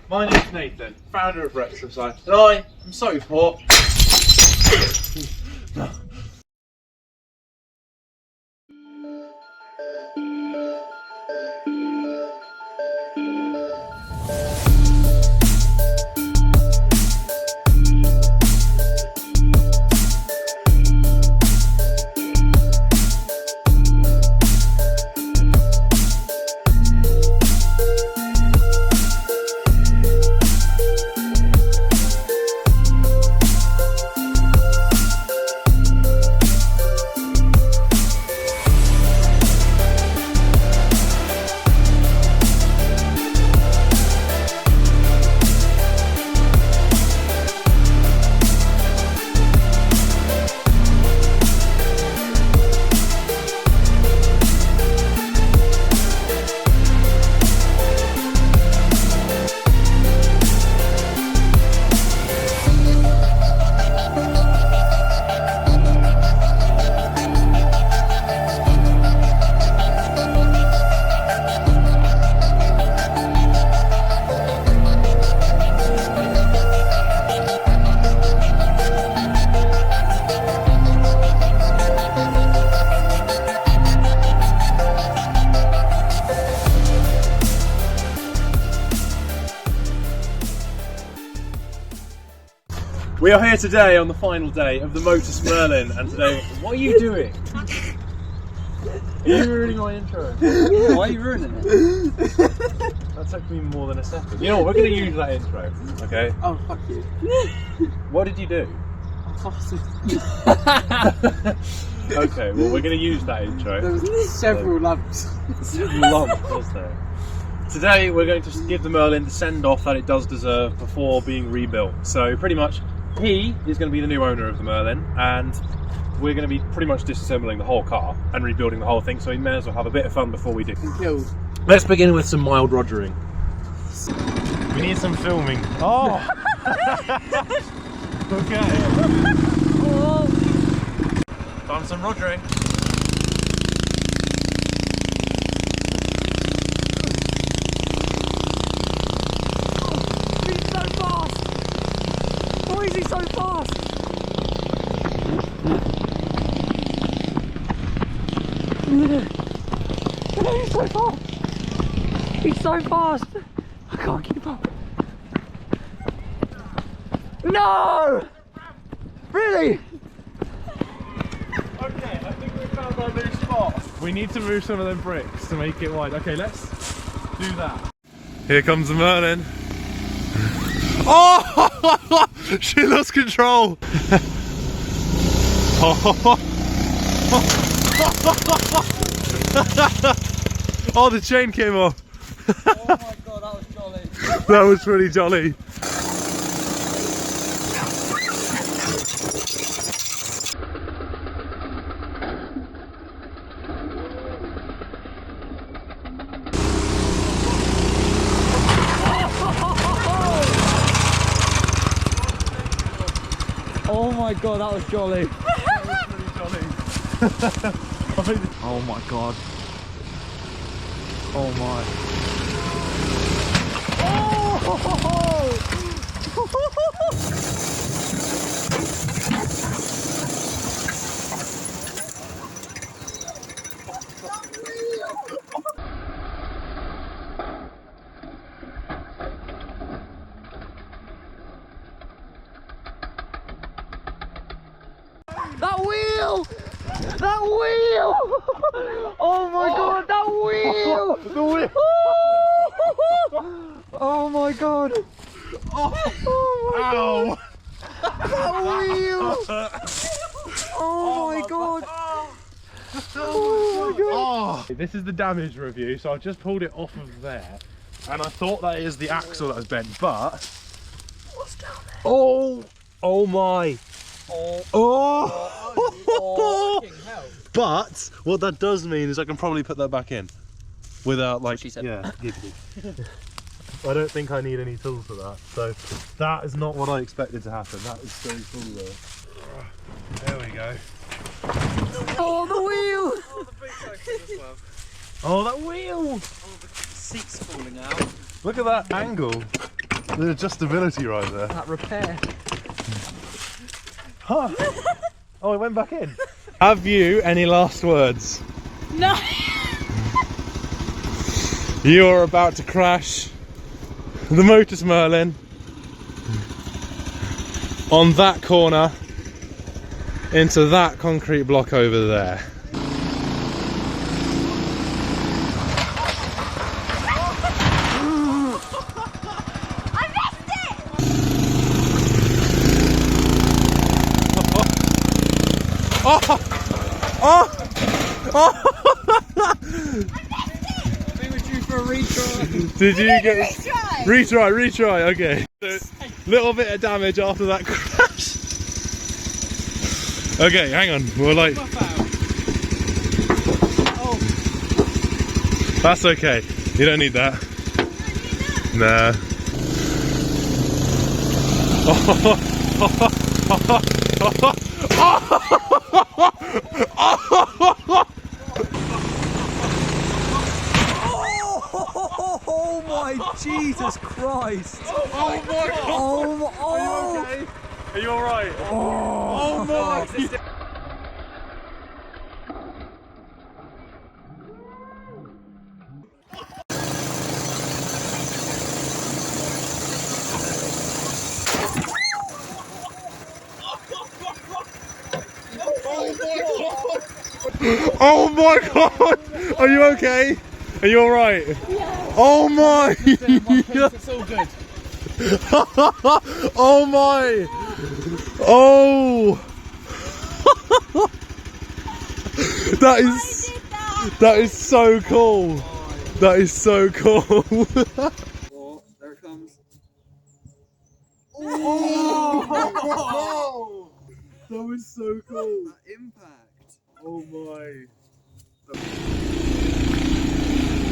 My name's Nathan, founder of RetroScythe, and I am so poor. We are here today on the final day of the Motus Merlin, and today, what are you doing? Are you ruining my intro? Yeah, why are you ruining it? That took me more than a second. You know what, we're going to use that intro, okay? Oh, fuck you. What did you do? I fasted. Okay, well we're going to use that intro. There was several lumps. Several lumps, was there? Today we're going to give the Merlin the send-off that it does deserve before being rebuilt. So pretty much, he is going to be the new owner of the Merlin, and we're going to be pretty much disassembling the whole car and rebuilding the whole thing, so we may as well have a bit of fun before we do. Let's begin with some mild rogering. We need some filming. Oh! Okay. Time for some rogering. He's so fast! Why is he so fast? He's so fast! He's so fast! I can't keep up. No! Really? Okay, I think we found our new spot. We need to move some of them bricks to make it wide. Okay, let's do that. Here comes the Merlin. Oh! She lost control. Oh, the chain came off. Oh my god, that was jolly. That was pretty jolly. Oh my god, that was jolly. That was pretty jolly. Oh my god. Oh my. That wheel! That wheel! Oh my god, that wheel! The wheel! Oh my god! Oh, my ow! That wheel! Oh my god! Oh my god! Oh. This is the damage review, so I just pulled it off of there, and I thought that is the axle that was bent, but... What's down there? Oh! Oh my! Oh! Oh! Fucking hell. But what that does mean is I can probably put that back in without, like, she said. yeah. I don't think I need any tools for that. So that is not what I expected to happen. That is so cool though. There we go. Oh, the wheel! Oh, the big section as well. Oh, that wheel! Oh, the seat's falling out. Look at that angle. The adjustability right there. That repair. Huh. Oh, it went back in. Have you any last words? No. You're about to crash the Motus Merlin on that corner into that concrete block over there. I missed it. Oh! Oh! Oh! For a retry. Did you get Retry. retry, okay. So, little bit of damage after that crash. Okay, hang on. We're like that's okay. You don't need that. Nah. Oh my Jesus Christ! Oh my God! Oh, oh. Are you okay? Are you alright? Oh my! Oh my God! Are you okay? Are you alright? Yeah. Oh my! It's all good. Oh my! Oh! That is so cool. That is so cool. Oh, there it comes. Oh! That was so cool. That impact. Oh my!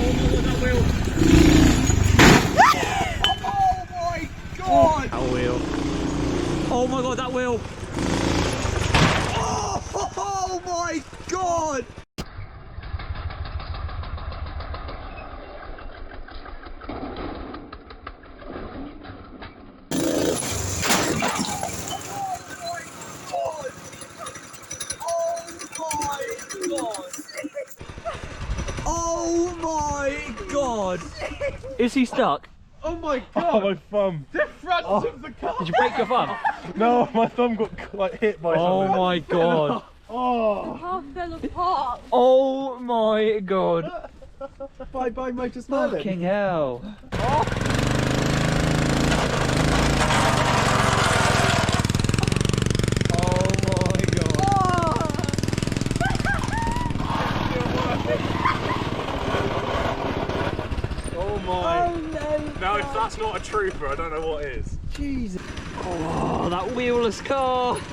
Oh my God! That wheel. Oh my God, that wheel! Oh my God! Oh my God! Is he stuck? Oh my Oh, my thumb. The front of the car! Did you break your thumb? No, my thumb got like hit by Oh something. my God. Oh. Half fell apart. Oh my God. Bye bye Motus Merlin. Fucking hell. Oh my God. Oh my. Now if that's not a trooper, I don't know what is. Jesus. Oh, that wheelless car. It's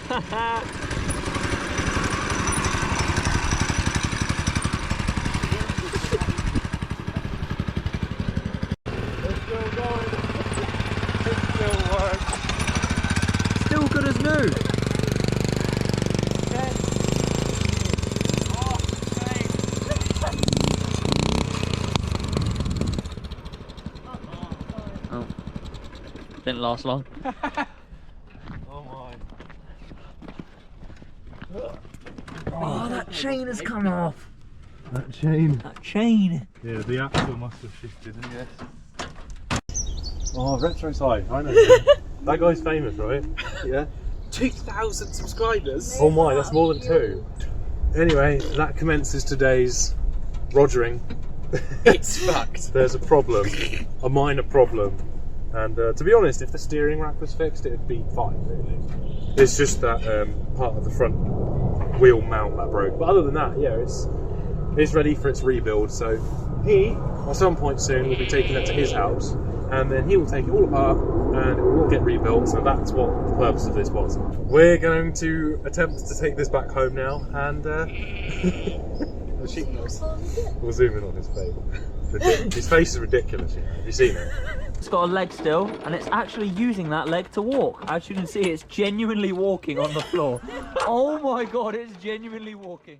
still going. It still works. Still good as new. Oh. Didn't last long. Oh my. Oh, that chain has come off. That chain. That chain. Yeah, the axle must have shifted, I guess. Oh, RetroScythe, I know. That guy's famous, right? Yeah. 2,000 subscribers. Oh my, that's more than 2. Anyway, that commences today's rogering. It's fucked. There's a problem, a minor problem. And to be honest, if the steering rack was fixed, it'd be fine, really. It's just that part of the front wheel mount that broke. But other than that, yeah, it's ready for its rebuild. So he, at some point soon, will be taking it to his house, and then he will take it all apart, and it will all get rebuilt. So that's what the purpose of this was. We're going to attempt to take this back home now, and we'll zoom in on his face. His face is ridiculous, you know. Have you seen it? It's got a leg still, and it's actually using that leg to walk. As you can see, it's genuinely walking on the floor. Oh my God, it's genuinely walking.